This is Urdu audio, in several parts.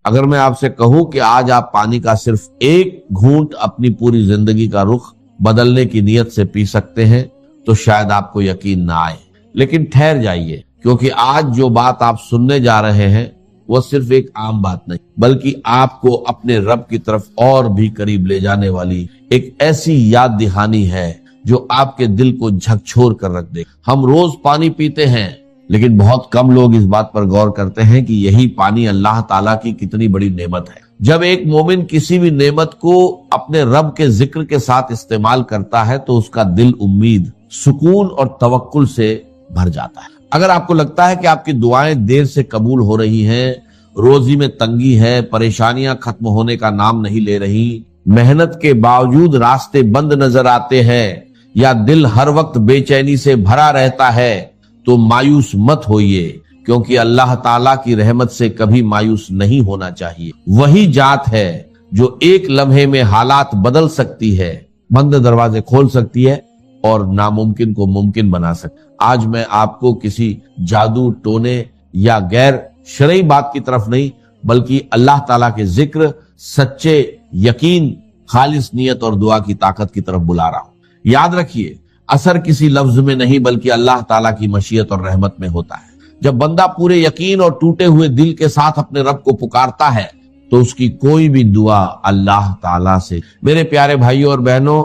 اگر میں آپ سے کہوں کہ آج آپ پانی کا صرف ایک گھونٹ اپنی پوری زندگی کا رخ بدلنے کی نیت سے پی سکتے ہیں تو شاید آپ کو یقین نہ آئے، لیکن ٹھہر جائیے، کیونکہ آج جو بات آپ سننے جا رہے ہیں وہ صرف ایک عام بات نہیں، بلکہ آپ کو اپنے رب کی طرف اور بھی قریب لے جانے والی ایک ایسی یاد دہانی ہے جو آپ کے دل کو جھکجھور کر رکھ دے۔ ہم روز پانی پیتے ہیں، لیکن بہت کم لوگ اس بات پر غور کرتے ہیں کہ یہی پانی اللہ تعالیٰ کی کتنی بڑی نعمت ہے۔ جب ایک مومن کسی بھی نعمت کو اپنے رب کے ذکر کے ساتھ استعمال کرتا ہے تو اس کا دل امید، سکون اور توکل سے بھر جاتا ہے۔ اگر آپ کو لگتا ہے کہ آپ کی دعائیں دیر سے قبول ہو رہی ہیں، روزی میں تنگی ہے، پریشانیاں ختم ہونے کا نام نہیں لے رہی، محنت کے باوجود راستے بند نظر آتے ہیں، یا دل ہر وقت بے چینی سے بھرا رہتا ہے، تو مایوس مت ہوئیے، کیونکہ اللہ تعالیٰ کی رحمت سے کبھی مایوس نہیں ہونا چاہیے۔ وہی ذات ہے جو ایک لمحے میں حالات بدل سکتی ہے، بند دروازے کھول سکتی ہے اور ناممکن کو ممکن بنا سکتی۔ آج میں آپ کو کسی جادو ٹونے یا غیر شرعی بات کی طرف نہیں، بلکہ اللہ تعالیٰ کے ذکر، سچے یقین، خالص نیت اور دعا کی طاقت کی طرف بلا رہا ہوں۔ یاد رکھیے، اثر کسی لفظ میں نہیں بلکہ اللہ تعالیٰ کی مشیت اور رحمت میں ہوتا ہے۔ جب بندہ پورے یقین اور ٹوٹے ہوئے دل کے ساتھ اپنے رب کو پکارتا ہے تو اس کی کوئی بھی دعا اللہ تعالیٰ سے۔ میرے پیارے بھائیوں اور بہنوں،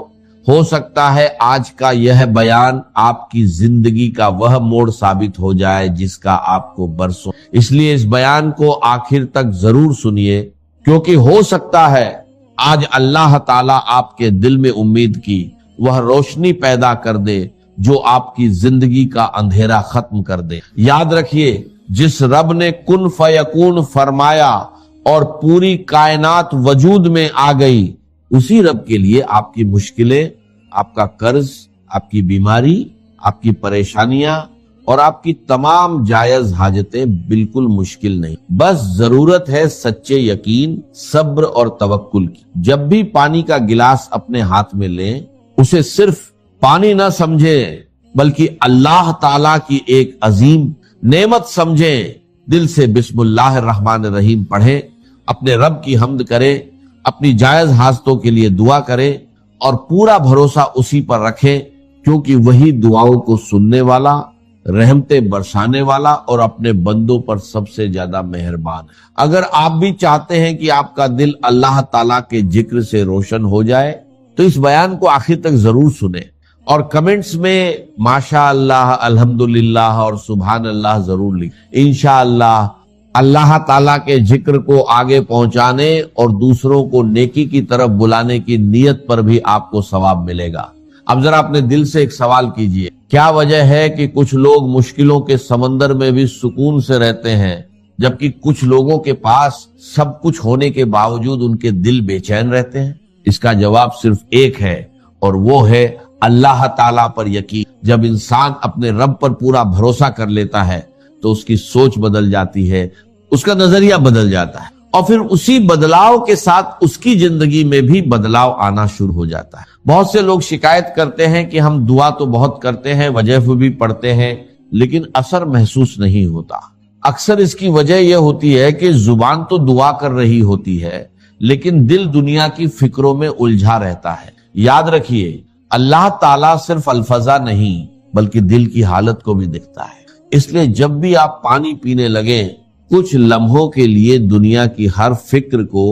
ہو سکتا ہے آج کا یہ بیان آپ کی زندگی کا وہ موڑ ثابت ہو جائے جس کا آپ کو برسوں، اس لیے اس بیان کو آخر تک ضرور سنیے، کیونکہ ہو سکتا ہے آج اللہ تعالیٰ آپ کے دل میں امید کی وہ روشنی پیدا کر دے جو آپ کی زندگی کا اندھیرا ختم کر دے۔ یاد رکھیے، جس رب نے کن فیکون فرمایا اور پوری کائنات وجود میں آ گئی، اسی رب کے لیے آپ کی مشکلیں، آپ کا قرض، آپ کی بیماری، آپ کی پریشانیاں اور آپ کی تمام جائز حاجتیں بالکل مشکل نہیں۔ بس ضرورت ہے سچے یقین، صبر اور توکل کی۔ جب بھی پانی کا گلاس اپنے ہاتھ میں لیں، اسے صرف پانی نہ سمجھیں بلکہ اللہ تعالیٰ کی ایک عظیم نعمت سمجھیں۔ دل سے بسم اللہ الرحمن الرحیم پڑھیں، اپنے رب کی حمد کریں، اپنی جائز حاجتوں کے لیے دعا کریں اور پورا بھروسہ اسی پر رکھیں، کیونکہ وہی دعاؤں کو سننے والا، رحمتیں برسانے والا اور اپنے بندوں پر سب سے زیادہ مہربان ہے۔ اگر آپ بھی چاہتے ہیں کہ آپ کا دل اللہ تعالیٰ کے ذکر سے روشن ہو جائے تو اس بیان کو آخر تک ضرور سنیں اور کمنٹس میں ماشاء اللہ، الحمدللہ اور سبحان اللہ ضرور لکھیں۔ انشاءاللہ اللہ تعالیٰ کے ذکر کو آگے پہنچانے اور دوسروں کو نیکی کی طرف بلانے کی نیت پر بھی آپ کو ثواب ملے گا۔ اب ذرا اپنے دل سے ایک سوال کیجئے، کیا وجہ ہے کہ کچھ لوگ مشکلوں کے سمندر میں بھی سکون سے رہتے ہیں، جبکہ کچھ لوگوں کے پاس سب کچھ ہونے کے باوجود ان کے دل بے چین رہتے ہیں؟ اس کا جواب صرف ایک ہے، اور وہ ہے اللہ تعالیٰ پر یقین۔ جب انسان اپنے رب پر پورا بھروسہ کر لیتا ہے تو اس کی سوچ بدل جاتی ہے، اس کا نظریہ بدل جاتا ہے، اور پھر اسی بدلاؤ کے ساتھ اس کی زندگی میں بھی بدلاؤ آنا شروع ہو جاتا ہے۔ بہت سے لوگ شکایت کرتے ہیں کہ ہم دعا تو بہت کرتے ہیں، وظیفے بھی پڑھتے ہیں، لیکن اثر محسوس نہیں ہوتا۔ اکثر اس کی وجہ یہ ہوتی ہے کہ زبان تو دعا کر رہی ہوتی ہے، لیکن دل دنیا کی فکروں میں الجھا رہتا ہے۔ یاد رکھیے، اللہ تعالیٰ صرف الفاظ نہیں بلکہ دل کی حالت کو بھی دیکھتا ہے۔ اس لیے جب بھی آپ پانی پینے لگیں، کچھ لمحوں کے لیے دنیا کی ہر فکر کو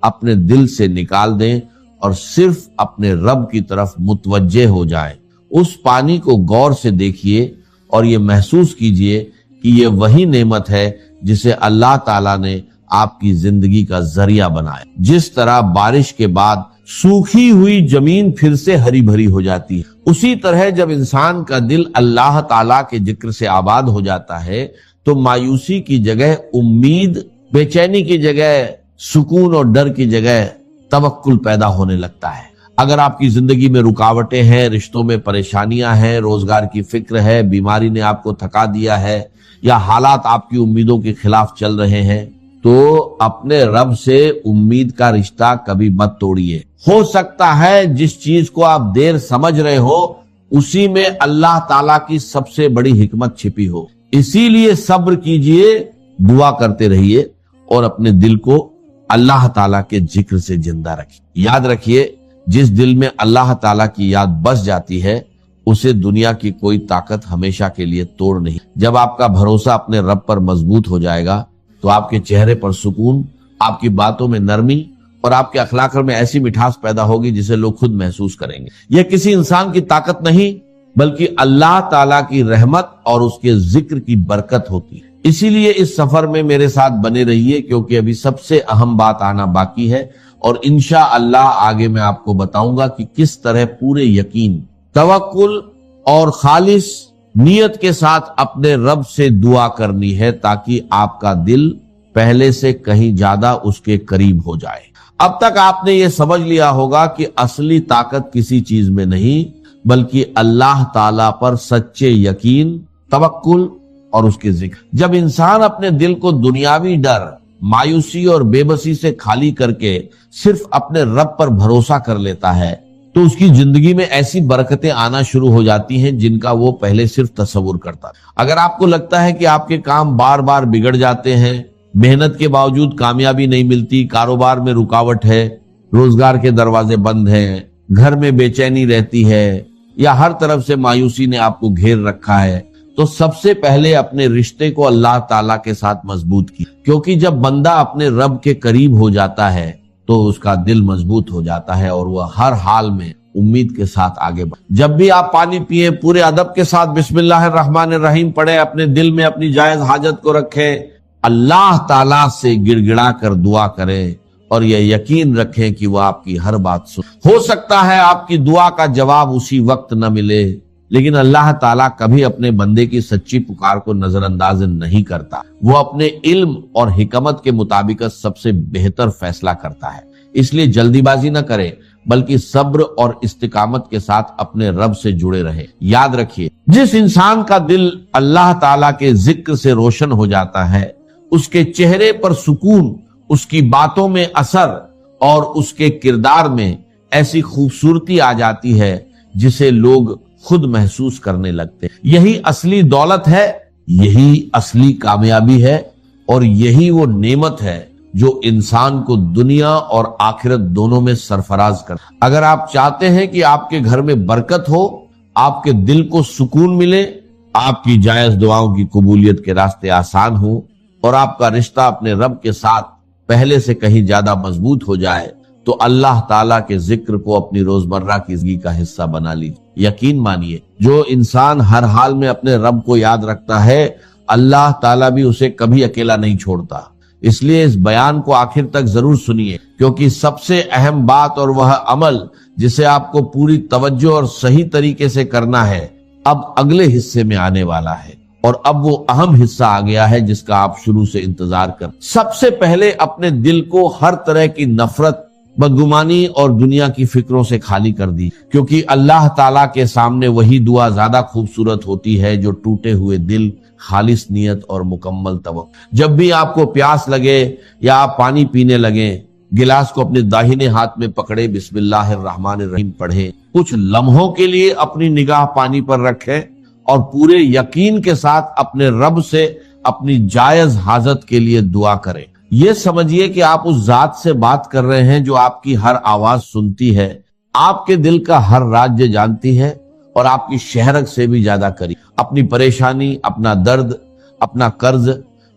اپنے دل سے نکال دیں اور صرف اپنے رب کی طرف متوجہ ہو جائیں۔ اس پانی کو غور سے دیکھیے اور یہ محسوس کیجئے کہ یہ وہی نعمت ہے جسے اللہ تعالیٰ نے آپ کی زندگی کا ذریعہ بنایا۔ جس طرح بارش کے بعد سوکھی ہوئی زمین پھر سے ہری بھری ہو جاتی ہے، اسی طرح جب انسان کا دل اللہ تعالیٰ کے ذکر سے آباد ہو جاتا ہے تو مایوسی کی جگہ امید، بے چینی کی جگہ سکون اور ڈر کی جگہ توکل پیدا ہونے لگتا ہے۔ اگر آپ کی زندگی میں رکاوٹیں ہیں، رشتوں میں پریشانیاں ہیں، روزگار کی فکر ہے، بیماری نے آپ کو تھکا دیا ہے، یا حالات آپ کی امیدوں کے خلاف چل رہے ہیں، تو اپنے رب سے امید کا رشتہ کبھی مت توڑیے۔ ہو سکتا ہے جس چیز کو آپ دیر سمجھ رہے ہو اسی میں اللہ تعالیٰ کی سب سے بڑی حکمت چھپی ہو۔ اسی لیے صبر کیجئے، دعا کرتے رہیے اور اپنے دل کو اللہ تعالیٰ کے ذکر سے زندہ رکھیے۔ یاد رکھیے، جس دل میں اللہ تعالیٰ کی یاد بس جاتی ہے اسے دنیا کی کوئی طاقت ہمیشہ کے لیے توڑ نہیں۔ جب آپ کا بھروسہ اپنے رب پر مضبوط ہو جائے گا تو آپ کے چہرے پر سکون، آپ کی باتوں میں نرمی اور آپ کے اخلاق میں ایسی مٹھاس پیدا ہوگی جسے لوگ خود محسوس کریں گے۔ یہ کسی انسان کی طاقت نہیں بلکہ اللہ تعالیٰ کی رحمت اور اس کے ذکر کی برکت ہوتی ہے۔ اسی لیے اس سفر میں میرے ساتھ بنے رہیے، کیونکہ ابھی سب سے اہم بات آنا باقی ہے، اور انشاءاللہ آگے میں آپ کو بتاؤں گا کہ کس طرح پورے یقین، توکل اور خالص نیت کے ساتھ اپنے رب سے دعا کرنی ہے تاکہ آپ کا دل پہلے سے کہیں زیادہ اس کے قریب ہو جائے۔ اب تک آپ نے یہ سمجھ لیا ہوگا کہ اصلی طاقت کسی چیز میں نہیں بلکہ اللہ تعالیٰ پر سچے یقین، توکل اور اس کے ذکر۔ جب انسان اپنے دل کو دنیاوی ڈر، مایوسی اور بے بسی سے خالی کر کے صرف اپنے رب پر بھروسہ کر لیتا ہے تو اس کی زندگی میں ایسی برکتیں آنا شروع ہو جاتی ہیں جن کا وہ پہلے صرف تصور کرتا تھا۔ اگر آپ کو لگتا ہے کہ آپ کے کام بار بار بگڑ جاتے ہیں، محنت کے باوجود کامیابی نہیں ملتی، کاروبار میں رکاوٹ ہے، روزگار کے دروازے بند ہیں، گھر میں بے چینی رہتی ہے یا ہر طرف سے مایوسی نے آپ کو گھیر رکھا ہے، تو سب سے پہلے اپنے رشتے کو اللہ تعالیٰ کے ساتھ مضبوط کی، کیونکہ جب بندہ اپنے رب کے قریب ہو جاتا ہے تو اس کا دل مضبوط ہو جاتا ہے اور وہ ہر حال میں امید کے ساتھ آگے بڑھے۔ جب بھی آپ پانی پیئے پورے ادب کے ساتھ بسم اللہ الرحمن الرحیم پڑھے، اپنے دل میں اپنی جائز حاجت کو رکھیں، اللہ تعالیٰ سے گڑ گڑا کر دعا کریں اور یہ یقین رکھیں کہ وہ آپ کی ہر بات سن۔ ہو سکتا ہے آپ کی دعا کا جواب اسی وقت نہ ملے، لیکن اللہ تعالیٰ کبھی اپنے بندے کی سچی پکار کو نظر انداز نہیں کرتا۔ وہ اپنے علم اور حکمت کے مطابق سب سے بہتر فیصلہ کرتا ہے، اس لیے جلدی بازی نہ کرے بلکہ صبر اور استقامت کے ساتھ اپنے رب سے جڑے رہے۔ یاد رکھیے، جس انسان کا دل اللہ تعالیٰ کے ذکر سے روشن ہو جاتا ہے، اس کے چہرے پر سکون، اس کی باتوں میں اثر اور اس کے کردار میں ایسی خوبصورتی آ جاتی ہے جسے لوگ خود محسوس کرنے لگتے ہیں۔ یہی اصلی دولت ہے، یہی اصلی کامیابی ہے اور یہی وہ نعمت ہے جو انسان کو دنیا اور آخرت دونوں میں سرفراز کرتا ہے۔ اگر آپ چاہتے ہیں کہ آپ کے گھر میں برکت ہو، آپ کے دل کو سکون ملے، آپ کی جائز دعاؤں کی قبولیت کے راستے آسان ہوں اور آپ کا رشتہ اپنے رب کے ساتھ پہلے سے کہیں زیادہ مضبوط ہو جائے، تو اللہ تعالیٰ کے ذکر کو اپنی روزمرہ کی زندگی کا حصہ بنا لیجیے۔ یقین مانیے، جو انسان ہر حال میں اپنے رب کو یاد رکھتا ہے، اللہ تعالیٰ بھی اسے کبھی اکیلا نہیں چھوڑتا۔ اس لیے اس بیان کو آخر تک ضرور سنیے، کیونکہ سب سے اہم بات اور وہ عمل جسے آپ کو پوری توجہ اور صحیح طریقے سے کرنا ہے، اب اگلے حصے میں آنے والا ہے، اور اب وہ اہم حصہ آ گیا ہے جس کا آپ شروع سے انتظار کر۔ سب سے پہلے اپنے دل کو ہر طرح کی نفرت، بدگمانی اور دنیا کی فکروں سے خالی کر دی، کیونکہ اللہ تعالیٰ کے سامنے وہی دعا زیادہ خوبصورت ہوتی ہے جو ٹوٹے ہوئے دل، خالص نیت اور مکمل توکل۔ جب بھی آپ کو پیاس لگے یا آپ پانی پینے لگیں، گلاس کو اپنے داہنے ہاتھ میں پکڑے، بسم اللہ الرحمن الرحیم پڑھیں، کچھ لمحوں کے لیے اپنی نگاہ پانی پر رکھیں اور پورے یقین کے ساتھ اپنے رب سے اپنی جائز حاجت کے لیے دعا کریں۔ یہ سمجھیے کہ آپ اس ذات سے بات کر رہے ہیں جو آپ کی ہر آواز سنتی ہے، آپ کے دل کا ہر راز جانتی ہے اور آپ کی شہرت سے بھی زیادہ قریب۔ اپنی پریشانی، اپنا درد، اپنا قرض،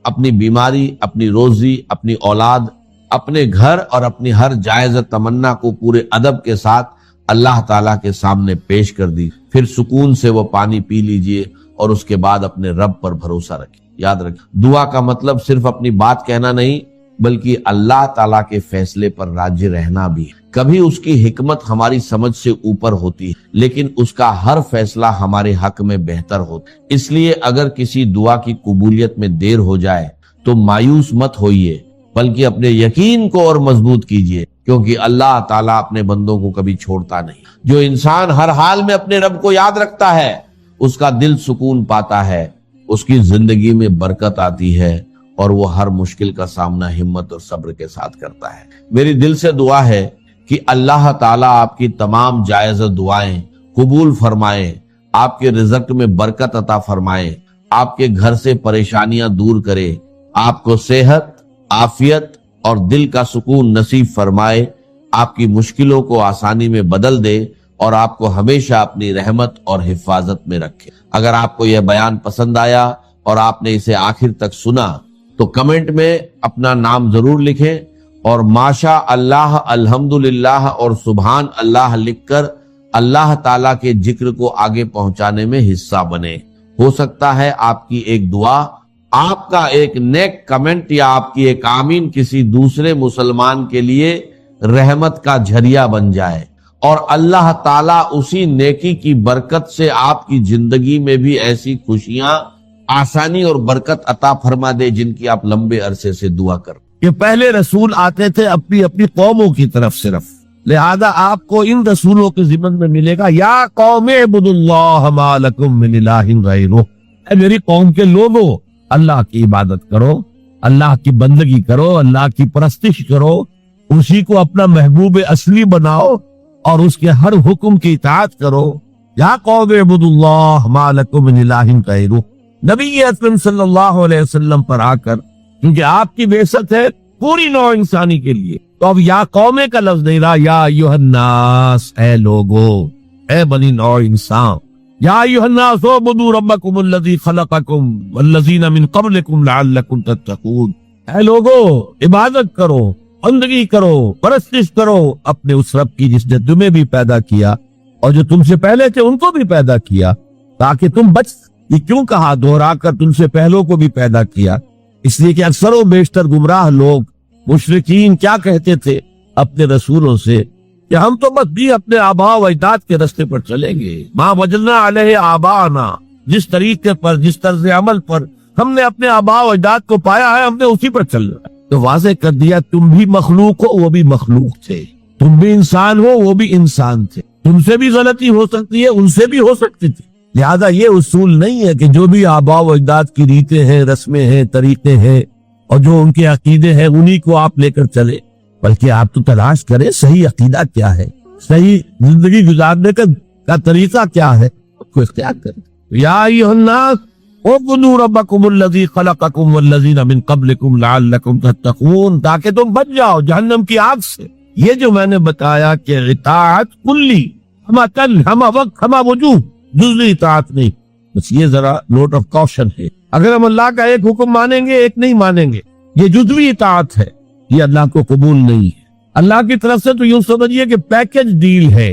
اپنی بیماری، اپنی روزی، اپنی اولاد، اپنے گھر اور اپنی ہر جائز تمنا کو پورے ادب کے ساتھ اللہ تعالیٰ کے سامنے پیش کر دی، پھر سکون سے وہ پانی پی لیجئے اور اس کے بعد اپنے رب پر بھروسہ رکھیں۔ یاد رکھیں، دعا کا مطلب صرف اپنی بات کہنا نہیں بلکہ اللہ تعالیٰ کے فیصلے پر راضی رہنا بھی ہے۔ کبھی اس کی حکمت ہماری سمجھ سے اوپر ہوتی ہے، لیکن اس کا ہر فیصلہ ہمارے حق میں بہتر ہوتا ہے۔ اس لیے اگر کسی دعا کی قبولیت میں دیر ہو جائے تو مایوس مت ہوئیے، بلکہ اپنے یقین کو اور مضبوط کیجئے، کیونکہ اللہ تعالیٰ اپنے بندوں کو کبھی چھوڑتا نہیں۔ جو انسان ہر حال میں اپنے رب کو یاد رکھتا ہے، اس کا دل سکون پاتا ہے، اس کی زندگی میں برکت آتی ہے اور وہ ہر مشکل کا سامنا ہمت اور صبر کے ساتھ کرتا ہے۔ میری دل سے دعا ہے کہ اللہ تعالیٰ آپ کی تمام جائز دعائیں قبول فرمائے، آپ کے رزق میں برکت عطا فرمائے، آپ کے گھر سے پریشانیاں دور کرے، آپ کو صحت، عافیت اور دل کا سکون نصیب فرمائے، آپ کی مشکلوں کو آسانی میں بدل دے اور آپ کو ہمیشہ اپنی رحمت اور حفاظت میں رکھے۔ اگر آپ کو یہ بیان پسند آیا اور آپ نے اسے آخر تک سنا تو کمنٹ میں اپنا نام ضرور لکھیں اور ماشاء اللہ، الحمدللہ اور سبحان اللہ لکھ کر اللہ تعالیٰ کے ذکر کو آگے پہنچانے میں حصہ بنے۔ ہو سکتا ہے آپ کی ایک دعا، آپ کا ایک نیک کمنٹ یا آپ کی ایک آمین کسی دوسرے مسلمان کے لیے رحمت کا جھریا بن جائے، اور اللہ تعالیٰ اسی نیکی کی برکت سے آپ کی زندگی میں بھی ایسی خوشیاں، آسانی اور برکت عطا فرما دے جن کی آپ لمبے عرصے سے دعا کر۔ کہ پہلے رسول آتے تھے اپنی اپنی قوموں کی طرف صرف، لہذا آپ کو ان رسولوں کے ضمن میں ملے گا یا قوم اعبدوا اللہ ما لکم من الہ غیرہ، اے میری قوم کے لوگوں اللہ کی عبادت کرو، اللہ کی بندگی کرو، اللہ کی پرستش کرو، اسی کو اپنا محبوب اصلی بناؤ اور اس کے ہر حکم کی اطاعت کرو۔ یا قوم اعبدوا اللہ ما لکم من الہ غیرہ، نبی اکرم صلی اللہ علیہ وسلم پر آ کر، کیونکہ آپ کی بعثت ہے پوری نوع انسانی کے لیے، تو اب یا قوم کا لفظ نہیں رہا، یا ایھا الناس، اے لوگو، اے بنی نوع انسان، یا ایھا الناس اعبدوا ربکم الذی خلقکم والذین من قبلکم لعلکم تتقون، اے لوگو عبادت کرو، بندگی کرو، پرستش کرو اپنے اس رب کی جس نے تمہیں بھی پیدا کیا اور جو تم سے پہلے تھے ان کو بھی پیدا کیا تاکہ تم بچ۔ یہ کیوں کہا دوہرا کر تم سے پہلوں کو بھی پیدا کیا؟ اس لیے کہ اکثر و بیشتر گمراہ لوگ مشرکین کیا کہتے تھے اپنے رسولوں سے کہ ہم تو بس بھی اپنے آباء و اجداد کے راستے پر چلیں گے، ما وجدنا علیہ آباءنا، جس طریقے پر، جس طرز عمل پر ہم نے اپنے آباء و اجداد کو پایا ہے ہم نے اسی پر چلنا ہے۔ تو واضح کر دیا تم بھی مخلوق ہو، وہ بھی مخلوق تھے، تم بھی انسان ہو، وہ بھی انسان تھے، تم سے بھی غلطی ہو سکتی ہے، ان سے بھی ہو سکتی تھی۔ لہذا یہ اصول نہیں ہے کہ جو بھی آباء و اجداد کی ریتیں ہیں، رسمیں ہیں، طریقے ہیں اور جو ان کے عقیدے ہیں انہی کو آپ لے کر چلے، بلکہ آپ تو تلاش کریں صحیح عقیدہ کیا ہے، صحیح زندگی گزارنے کا طریقہ کیا ہے، اس کو اختیار کریں۔ یا ایھا الناس اعبدوا ربکم الذی خلقکم والذین من قبلکم لعلکم تتقون، تاکہ تم بچ جاؤ جہنم کی آگ سے۔ یہ جو میں نے بتایا کہ اطاعت کلی، ہمہ تن، ہمہ وقت، ہمہ وجوہ، جزوی اطاعت نہیں، بس یہ ذرا نوٹ آف کوشن ہے۔ اگر ہم اللہ کا ایک حکم مانیں گے ایک نہیں مانیں گے، یہ جزوی اطاعت ہے، یہ اللہ کو قبول نہیں ہے۔ اللہ کی طرف سے تو یوں سمجھیے کہ پیکج ڈیل ہے،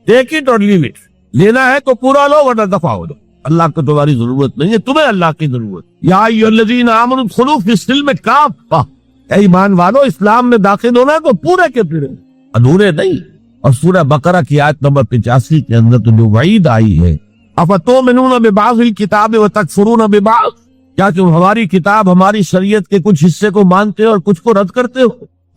ٹیک اٹ اور لیو اٹ، لینا ہے تو پورا لو ورنہ دفع ہو جاؤ، اللہ کو تمہاری ضرورت نہیں ہے، تمہیں اللہ کی ضرورت۔ یا ایھا الذین آمنوا ادخلوا فی السلم کافہ، اے ایمان والو اسلام میں داخل ہونا ہے تو پورے کے پورے، ادھورے نہیں۔ اور سورہ بقرہ کی آیت نمبر 85 کے اندر تو جو وعید آئی ہے، افتؤمنون ببعض الکتاب وتکفرون ببعض، کیا تم ہماری کتاب، ہماری شریعت کے کچھ حصے کو مانتے ہو اور کچھ کو رد کرتے ہو؟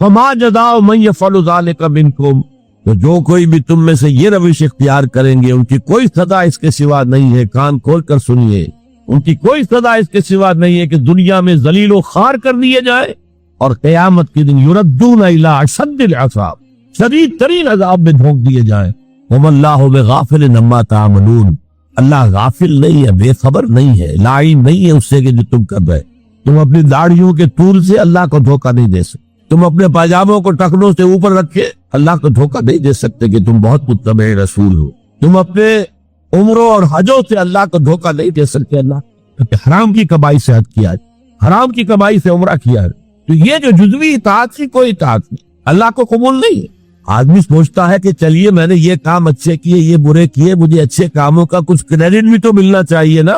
فما جزاء من یفعل ذلک منکم، تو جو کوئی بھی تم میں سے یہ روش اختیار کریں گے ان کی کوئی سزا اس کے سوا نہیں ہے، کان کھول کر سنیے، ان کی کوئی سزا اس کے سوا نہیں ہے کہ دنیا میں ذلیل و خوار کر دیے جائے اور قیامت کے دن یردون الی اشد العذاب، شدید ترین عذاب میں دھونک دیے جائیں۔ وما اللہ بغافل عما تعملون، اللہ غافل نہیں ہے، بے خبر نہیں ہے، لاعلم نہیں ہے اس سے کہ جو تم کر رہے۔ تم اپنی داڑھیوں کے طول سے اللہ کو دھوکہ نہیں دے سکتے، تم اپنے پاجاموں کو ٹخنوں سے اوپر رکھے اللہ کو دھوکہ نہیں دے سکتے کہ تم بہت متبع رسول ہو، تم اپنے عمروں اور حجوں سے اللہ کو دھوکہ نہیں دے سکتے۔ اللہ کیونکہ حرام کی کمائی سے حج کیا ہے، حرام کی کمائی سے عمرہ کیا ہے، تو یہ جو جزوی اطاعت کی کوئی اطاعت نہیں، اللہ کو قبول نہیں ہے۔ آدمی سوچتا ہے کہ چلیے میں نے یہ کام اچھے کیے، یہ برے کیے، مجھے اچھے کاموں کا کچھ کریڈٹ بھی تو ملنا چاہیے نا،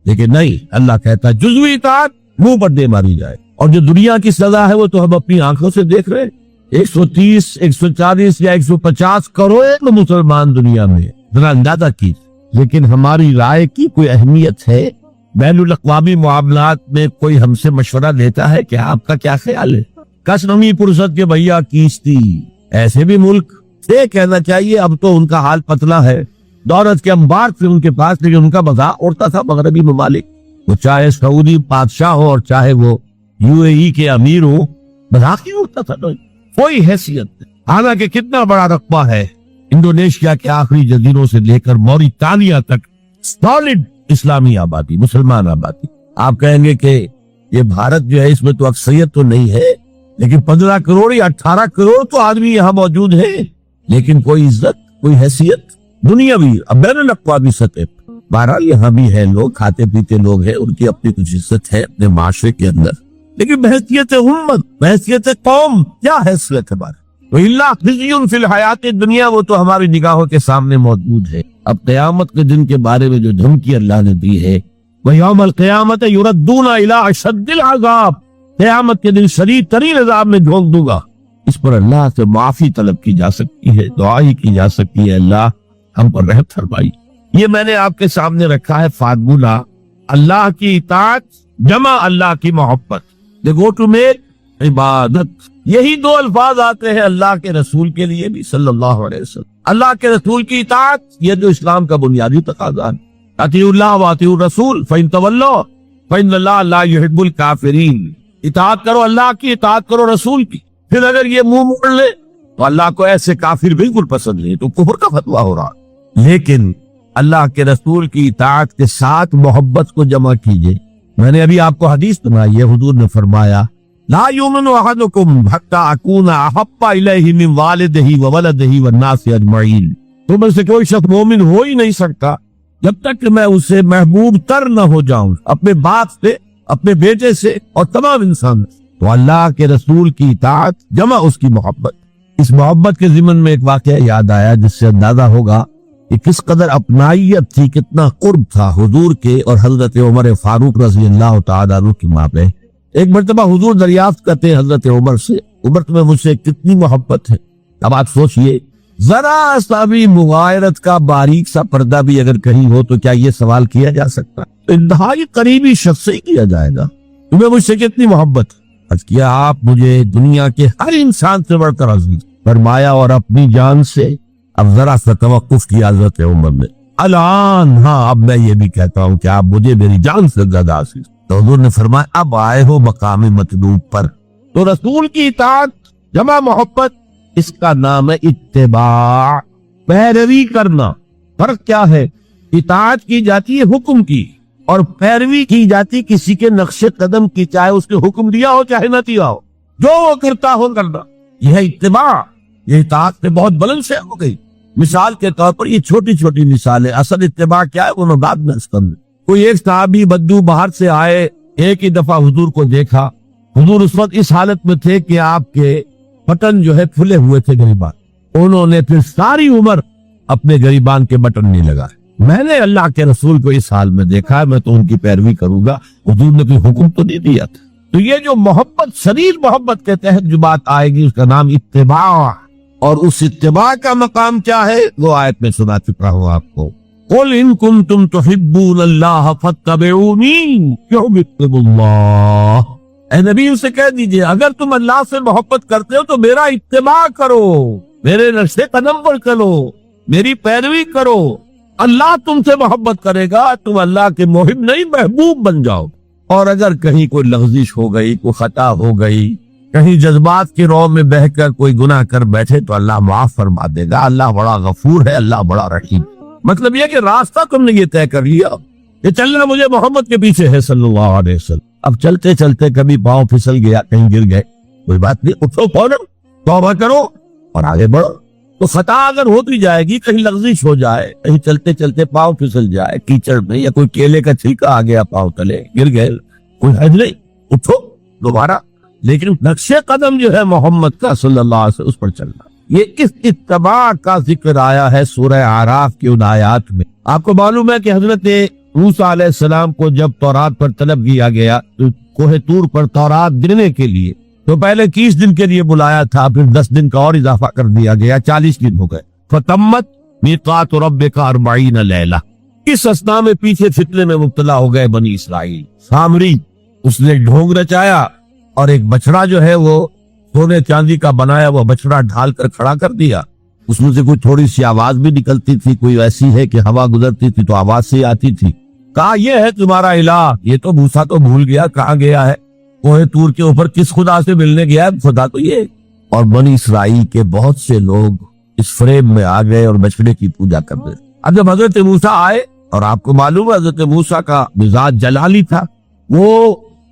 لیکن نہیں، اللہ کہتا ہے جزوی اطاعت منہ پر دے ماری جائے۔ اور جو دنیا کی سزا ہے وہ تو ہم اپنی آنکھوں سے دیکھ رہے ہیں، 130، 140 یا 150 کروڑ مسلمان دنیا میں، ذرا اندازہ کیجیے۔ لیکن ہماری رائے کی کوئی اہمیت ہے؟ بین الاقوامی معاملات میں کوئی ہم سے مشورہ لیتا ہے کہ آپ کا کیا خیال ہے؟ کس نمی پرست کے بھیا کیستی، ایسے بھی ملک سے کہنا چاہیے اب تو ان کا حال پتلا ہے، دولت کے انبار تھے ان کے پاس، لیکن ان کا مذاق اڑتا تھا مغربی ممالک، وہ چاہے سعودی بادشاہ ہو اور چاہے وہ UAE کے امیر ہو، مذاق ہی اڑتا تھا، کوئی حیثیت نہیں۔ حالانکہ کتنا بڑا رقبہ ہے انڈونیشیا کے آخری جزیروں سے لے کر موریتانیہ تک، سالڈ اسلامی آبادی، مسلمان آبادی۔ آپ کہیں گے کہ یہ بھارت جو ہے اس میں تو اکثریت تو نہیں ہے، لیکن 15 کروڑ یا 18 کروڑ تو آدمی یہاں موجود ہے، لیکن کوئی عزت، کوئی حیثیت دنیاوی بین الاقوامی سطح پر۔ بہرحال یہاں بھی ہے لوگ، کھاتے پیتے لوگ ہیں، ان کی اپنی کچھ عزت ہے اپنے معاشرے کے اندر، لیکن بحیثیت امت، بحیثیت قوم کیا حیثیت ہے ہماری؟ تو اللہ خزی فی الحیات دنیا، وہ تو ہماری نگاہوں کے سامنے موجود ہے۔ اب قیامت کے دن کے بارے میں جو دھمکی اللہ نے دی ہے، وَيَوْمَ الْقِيَامَةِ يُرَدُّونَ إِلَىٰ أَشَدِّ الْعَذَابِ، قیامت کے دن شدید ترین عذاب میں جھونک دوں گا۔ اس پر اللہ سے معافی طلب کی جا سکتی ہے، دعا ہی کی جا سکتی ہے، اللہ ہم پر رحم فرمائی۔ یہ میں نے آپ کے سامنے رکھا ہے فارمولا، اللہ کی اطاعت جمع اللہ کی محبت، دے گو ٹو میک عبادت۔ یہی دو الفاظ آتے ہیں اللہ کے رسول کے لیے بھی صلی اللہ علیہ وسلم۔ اللہ کے رسول کی اطاعت، یہ جو اسلام کا بنیادی تقاضا ہے، اطیعوا اللہ واطیعوا الرسول فإن تولوا فإن اللہ لا يحب الکافرین۔ اطاعت کرو اللہ کی، اطاعت کرو رسول کی، پھر اگر یہ منہ موڑ لے تو اللہ کو ایسے کافر بالکل پسند نہیں، تو کفر کا فتویٰ ہو رہا۔ لیکن اللہ کے رسول کی اطاعت کے ساتھ محبت کو جمع کیجئے۔ میں نے ابھی آپ کو حدیث سنائی ہے، حضور نے فرمایا لا یؤمن احدکم حتی اکون احب الیہ من والدہ وولدہ والناس اجمعین۔ تم میں سے کوئی شخص مومن ہو ہی نہیں سکتا جب تک کہ میں اسے محبوب تر نہ ہو جاؤں، اپنے باپ سے، اپنے بیٹے سے اور تمام انسان سے۔ تو اللہ کے رسول کی اطاعت جمع اس کی محبت۔ اس محبت کے ضمن میں ایک واقعہ یاد آیا جس سے اندازہ ہوگا کہ کس قدر اپنائیت تھی، کتنا قرب تھا حضور کے اور حضرت عمر فاروق رضی اللہ تعالیٰ عنہ کی مابین۔ ایک مرتبہ حضور دریافت کرتے ہیں حضرت عمر سے، عمر تمہیں مجھ سے کتنی محبت ہے؟ اب آپ سوچئے، ذرا سا بھی مغایرت کا باریک سا پردہ بھی اگر کہیں ہو تو کیا یہ سوال کیا جا سکتا؟ تو انتہائی قریبی شخص سے ہی کیا جائے گا، تمہیں مجھ سے کتنی محبت؟ عرض کیا آپ مجھے دنیا کے ہر انسان سے بڑھ کر عزیز، فرمایا اور اپنی جان سے۔ اب ذرا سا توقف کیا حضرت عمر نے، الان ہاں اب میں یہ بھی کہتا ہوں کہ آپ مجھے میری جان سے زیادہ عزیز۔ تو حضور نے فرمایا اب آئے ہو مقام مطلوب پر۔ تو رسول کی اطاعت جمع محبت، اس کا نام ہے اتباع، پیروی کرنا۔ فرق کیا ہے؟ اطاعت کی جاتی ہے حکم کی، اور پیروی کی جاتی کسی کے نقش قدم کی، چاہے اس کے حکم دیا ہو چاہے نہ دیا ہو، جو وہ کرتا ہو کرنا، یہ ہے اتباع۔ یہ اطاعت سے بہت بلند سے ہو گئی۔ مثال کے طور پر یہ چھوٹی چھوٹی مثالیں، اصل اتباع کیا ہے وہ میں بعد میں عرض کروں۔ کوئی ایک صحابی بدو باہر سے آئے، ایک ہی دفعہ حضور کو دیکھا، حضور اس وقت اس حالت میں تھے کہ آپ کے بٹن جو ہے پھلے ہوئے تھے گریبان، انہوں نے پھر ساری عمر اپنے گریبان کے بٹن نہیں لگائے۔ میں نے اللہ کے رسول کو اس حال میں دیکھا، میں تو ان کی پیروی کروں گا، حضور نے کوئی حکم تو نہیں دیا تھا۔ تو یہ جو محبت، شدید محبت کے تحت جو بات آئے گی اس کا نام اتباع، اور اس اتباع کا مقام کیا ہے وہ آیت میں سنا چکا ہوں آپ کو۔ قُلْ إِن كُنتُمْ تُحِبُّونَ اللَّهَ فَاتَّبِعُونِي يُحْبِبْكُمُ اللَّهُ۔ اے نبی ان سے کہہ دیجئے اگر تم اللہ سے محبت کرتے ہو تو میرا اتباع کرو، میرے نقش قدم پر چلو، میری پیروی کرو، اللہ تم سے محبت کرے گا، تم اللہ کے محب نہیں محبوب بن جاؤ۔ اور اگر کہیں کوئی لغزش ہو گئی، کوئی خطا ہو گئی، کہیں جذبات کی رو میں بہہ کر کوئی گناہ کر بیٹھے تو اللہ معاف فرما دے گا، اللہ بڑا غفور ہے، اللہ بڑا رحیم۔ مطلب یہ کہ راستہ تم نے یہ طے کر لیا کہ چلنا مجھے محمد کے پیچھے ہے صلی اللہ علیہ وسلم۔ اب چلتے چلتے کبھی پاؤں پھسل گیا، کہیں گر گئے، کوئی بات نہیں، اٹھو فوراً توبہ کرو اور آگے بڑھو۔ تو خطا اگر ہوتی جائے گی، کہیں لغزش ہو جائے، کہیں چلتے چلتے پاؤں پھسل جائے کیچڑ میں، یا کوئی کیلے کا چھلکا آ گیا پاؤں تلے، گر گئے، کوئی حرج نہیں، اٹھو دوبارہ۔ لیکن نقش قدم جو ہے محمد کا صلی اللہ علیہ وسلم، اس پر چلنا، یہ اس اتباع کا ذکر آیا ہے سورہ اعراف کی ان آیات میں۔ آپ کو معلوم ہے کہ حضرت موسیٰ علیہ السلام کو جب تورات پر طلب کیا گیا تو کوہ طور پر تورات دینے کے لیے، تو پہلے 30 دن کے لیے بلایا تھا، پھر 10 دن کا اور اضافہ کر دیا گیا، 40 دن ہو گئے۔ فَتَمَّتْ مِيقَاتُ رَبِّكَ 40 لَيْلَةً۔ اس اسنا میں پیچھے فتنے میں مبتلا ہو گئے بنی اسرائیل۔ سامری اس نے ڈھونگ رچایا اور ایک بچڑا جو ہے وہ سونے چاندی کا بنایا وہ بچڑا ڈھال کر کھڑا کر دیا، اس میں سے کوئی تھوڑی سی آواز بھی نکلتی تھی، کوئی ایسی ہے کہ ہوا گزرتی تھی تو آواز سے آتی تھی۔ کہا یہ ہے تمہارا الہ۔ یہ تو موسیٰ تو بھول گیا کہاں گیا ہے، کوہ طور کے اوپر کس خدا سے ملنے گیا ہے، خدا تو یہ۔ اور بنی اسرائیل کے بہت سے لوگ اس فریب میں آ گئے اور بچڑے کی پوجا کر دے۔ اب جب حضرت موسیٰ آئے، اور آپ کو معلوم ہے حضرت موسیٰ کا مزاج جلالی تھا، وہ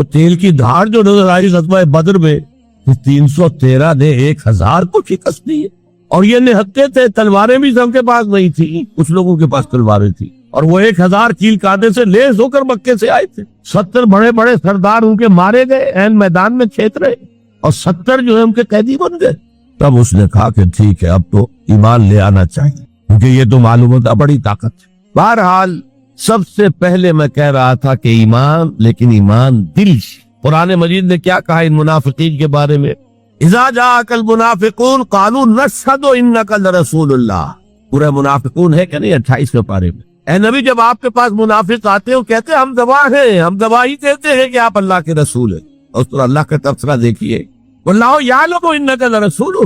وہ تیل کی دھار جو نظر آئی غزوہ بدر میں 313 نے 1000 کو شکست دی ہے، اور یہ نہتے تھے، تلواریں بھی سب کے پاس نہیں تھی، کچھ لوگوں کے پاس تلواریں تھی، اور وہ 1000 کیل کاٹے سے لیس ہو کر مکے سے آئے تھے۔ 70 بڑے بڑے سردار ان کے مارے گئے، عین میدان میں کھیت رہے، اور 70 جو ہے ان کے قیدی بن گئے۔ تب اس نے کہا کہ ٹھیک ہے، اب تو ایمان لے آنا چاہیے، کیونکہ یہ تو معلوم ہوتا بڑی طاقت ہے۔ بہرحال سب سے پہلے میں کہہ رہا تھا کہ ایمان، لیکن ایمان دل سے۔ قرآن مجید نے کیا کہا ان منافقین کے بارے میں؟ اذا جاءک المنافقون قالوا نشہد انک لرسول اللہ۔ پورا منافقون ہے کہ نہیں 28ویں پارے میں؟ اے نبی، جب آپ کے پاس منافق آتے ہیں وہ کہتے ہیں ہم گواہ ہیں، ہم گواہی دیتے ہیں کہ آپ اللہ کے رسول ہیں۔ اور تو اللہ کا تبصرہ دیکھیے، واللہ یعلم انک لرسول،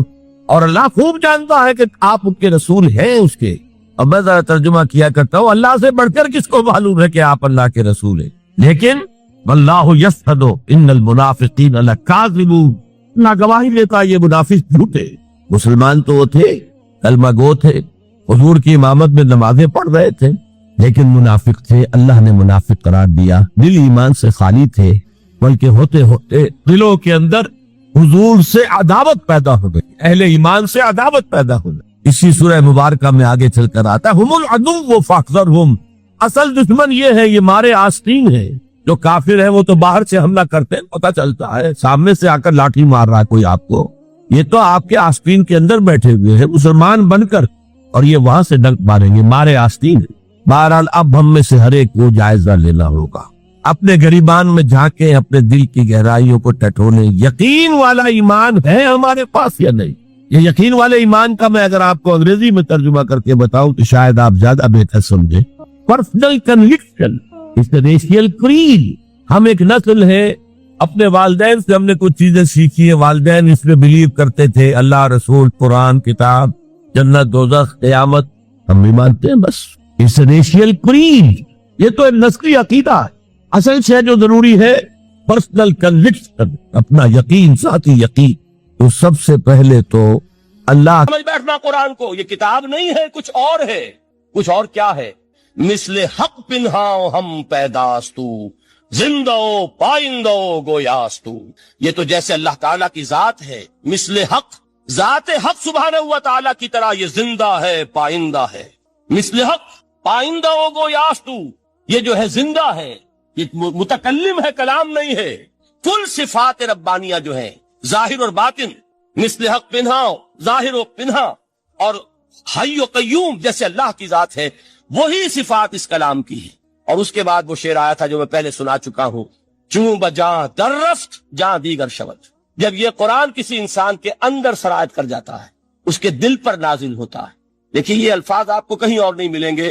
اور اللہ خوب جانتا ہے کہ آپ ان کے رسول ہیں اس کے۔ اب میں ذرا ترجمہ کیا کرتا ہوں، اللہ سے بڑھ کر کس کو معلوم ہے کہ آپ اللہ کے رسول ہیں؟ لیکن واللہ یشہد ان المنافقین لکاذبون، اللہ گواہی دیتا یہ منافق جھوٹے۔ مسلمان تو وہ تھے، کلمہ گو تھے، حضور کی امامت میں نمازیں پڑھ رہے تھے، لیکن منافق تھے، اللہ نے منافق قرار دیا۔ دل ایمان سے خالی تھے، بلکہ ہوتے ہوتے دلوں کے اندر حضور سے عداوت پیدا ہو گئی، اہل ایمان سے عداوت پیدا ہو گئی۔ اسی سورہ مبارکہ میں آگے چل کر آتا ہے ہم العدو فاحذرہم، اصل دشمن یہ ہے، یہ مارے آستین ہے۔ جو کافر ہے وہ تو باہر سے حملہ کرتے ہیں، پتہ چلتا ہے، سامنے سے آ کر لاٹھی مار رہا ہے کوئی آپ کو، یہ تو آپ کے آستین کے اندر بیٹھے ہوئے ہیں مسلمان بن کر، اور یہ وہاں سے ڈنک ماریں گے، مارے آستین ہے۔ بہرحال اب ہم میں سے ہر ایک کو جائزہ لینا ہوگا، اپنے گریبان میں جھانکیں، اپنے دل کی گہرائیوں کو ٹٹولیں، یقین والا ایمان ہے ہمارے پاس یا نہیں۔ یہ یقین والے ایمان کا میں اگر آپ کو انگریزی میں ترجمہ کر کے بتاؤں تو شاید آپ زیادہ بہتر سمجھیں۔ Personal conviction, racial creed. ہم ایک نسل ہے، اپنے والدین سے ہم نے کچھ چیزیں سیکھی ہیں، والدین اس میں بلیو کرتے تھے، اللہ، رسول، قرآن، کتاب، جنت، دوزخ، قیامت، ہم بھی مانتے ہیں، بس اس ریشیل کریڈ۔ یہ تو ایک نسلی عقیدہ ہے۔ اصل سے جو ضروری ہے پرسنل کنوکشن، اپنا یقین، ذاتی یقین۔ تو سب سے پہلے تو اللہ سمجھ بیٹھنا قرآن کو، یہ کتاب نہیں ہے، کچھ اور ہے۔ کچھ اور کیا ہے؟ مثل حق پنہاؤ ہم پیداستو، زندہ پائندہ گویاستو۔ یہ تو جیسے اللہ تعالیٰ کی ذات ہے، مثل حق، ذات حق سبحانہ و تعالیٰ کی طرح یہ زندہ ہے، پائندہ ہے۔ مثل حق پائندہ گویاستو، یہ جو ہے زندہ ہے، یہ متکلم ہے، کلام نہیں ہے۔ کل صفات ربانیہ جو ہیں، ظاہر اور باطن، مثل حق پنہاؤ، ظاہر و پنہا، اور حی و قیوم جیسے اللہ کی ذات ہے، وہی صفات اس کلام کی ہے۔ اور اس کے بعد وہ شعر آیا تھا جو میں پہلے سنا چکا ہوں، چوں بجاں در رفت جاں دیگر شود۔ جب یہ قرآن کسی انسان کے اندر سرایت کر جاتا ہے، اس کے دل پر نازل ہوتا ہے۔ دیکھیے یہ الفاظ آپ کو کہیں اور نہیں ملیں گے۔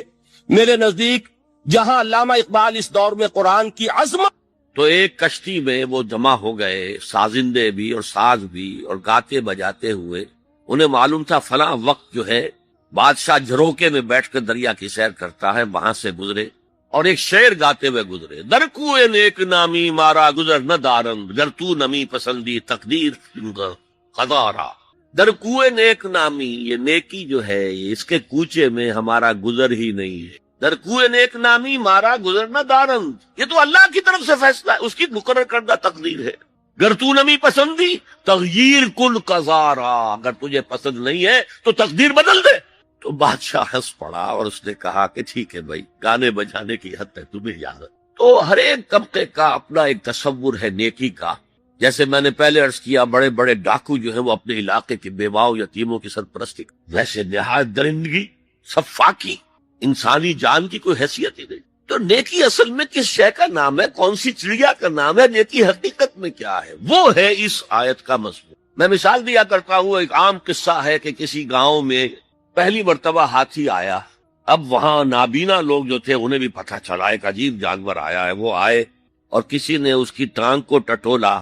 میرے نزدیک جہاں علامہ اقبال اس دور میں قرآن کی عظمت، تو ایک کشتی میں وہ جمع ہو گئے، سازندے بھی اور ساز بھی، اور گاتے بجاتے ہوئے۔ انہیں معلوم تھا فلاں وقت جو ہے بادشاہ جھروکے میں بیٹھ کر دریا کی سیر کرتا ہے، وہاں سے گزرے اور ایک شعر گاتے ہوئے گزرے۔ در کوئے نیک نامی مارا گزر نہ دارند، گر تو نمی پسندی تقدیر خزارا۔ در کوئے نیک نامی، یہ نیکی جو ہے اس کے کوچے میں ہمارا گزر ہی نہیں ہے۔ در کوئے نیک نامی مارا گزر نہ دارند، یہ تو اللہ کی طرف سے فیصلہ ہے، اس کی مقرر کردہ تقدیر ہے۔ گر تو نمی پسندی تغییر کن قزارا، اگر تجھے پسند نہیں ہے تو تقدیر بدل دے۔ تو بادشاہ ہنس پڑا اور اس نے کہا کہ ٹھیک ہے بھائی، گانے بجانے کی حد تک تمہیں اجازت۔ تو ہر ایک طبقے کا اپنا ایک تصور ہے نیکی کا۔ جیسے میں نے پہلے عرض کیا، بڑے بڑے ڈاکو جو ہیں وہ اپنے علاقے کے بیواؤں یتیموں کی سرپرستی، ویسے نہایت درندگی، صفاقی، انسانی جان کی کوئی حیثیت ہی نہیں۔ تو نیکی اصل میں کس شے کا نام ہے، کون سی چڑیا کا نام ہے، نیکی حقیقت میں کیا ہے، وہ ہے اس آیت کا مضمون۔ میں مثال دیا کرتا ہوں، ایک عام قصہ ہے کہ کسی گاؤں میں پہلی مرتبہ ہاتھی آیا۔ اب وہاں نابینا لوگ جو تھے انہیں بھی پتہ چلا ایک عجیب جانور آیا ہے۔ وہ آئے اور کسی نے اس کی ٹانگ کو ٹٹولا،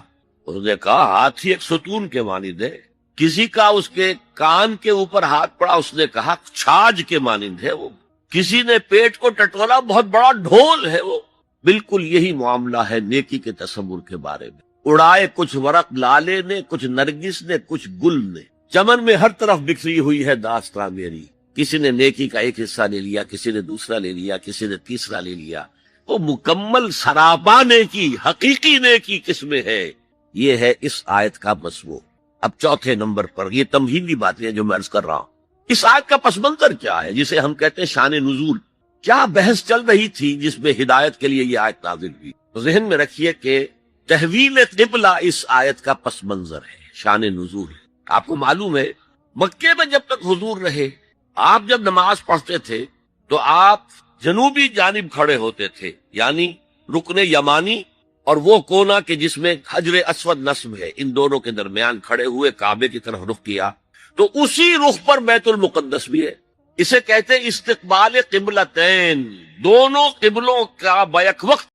اس نے کہا ہاتھی ایک ستون کے مانند ہے۔ کسی کا اس کے کان کے اوپر ہاتھ پڑا، اس نے کہا چھاج کے مانند ہے وہ۔ کسی نے پیٹ کو ٹٹولا، بہت بڑا ڈھول ہے وہ۔ بالکل یہی معاملہ ہے نیکی کے تصور کے بارے میں۔ اڑائے کچھ ورق لالے نے، کچھ نرگس نے، کچھ گل نے، چمن میں ہر طرف بکھری ہوئی ہے داستان میری۔ کسی نے نیکی کا ایک حصہ لے لیا، کسی نے دوسرا لے لیا، کسی نے تیسرا لے لیا۔ وہ مکمل سراپا نیکی، حقیقی نیکی کس میں ہے، یہ ہے اس آیت کا مضمون۔ اب چوتھے نمبر پر یہ تمہیدی باتیں ہیں جو میں عرض کر رہا ہوں۔ اس آیت کا پس منظر کیا ہے جسے ہم کہتے ہیں شان نزول؟ کیا بحث چل رہی تھی جس میں ہدایت کے لیے یہ آیت نازل ہوئی؟ تو ذہن میں رکھیے کہ تحویل قبلہ اس آیت کا پس منظر ہے، شان نزول۔ آپ کو معلوم ہے مکے میں جب تک حضور رہے، آپ جب نماز پڑھتے تھے تو آپ جنوبی جانب کھڑے ہوتے تھے، یعنی رکن یمانی اور وہ کونا کہ جس میں حجر اسود نصب ہے، ان دونوں کے درمیان کھڑے ہوئے کعبے کی طرف رخ کیا، تو اسی رخ پر بیت المقدس بھی ہے۔ اسے کہتے ہیں استقبال قبلتین، دونوں قبلوں کا بیک وقت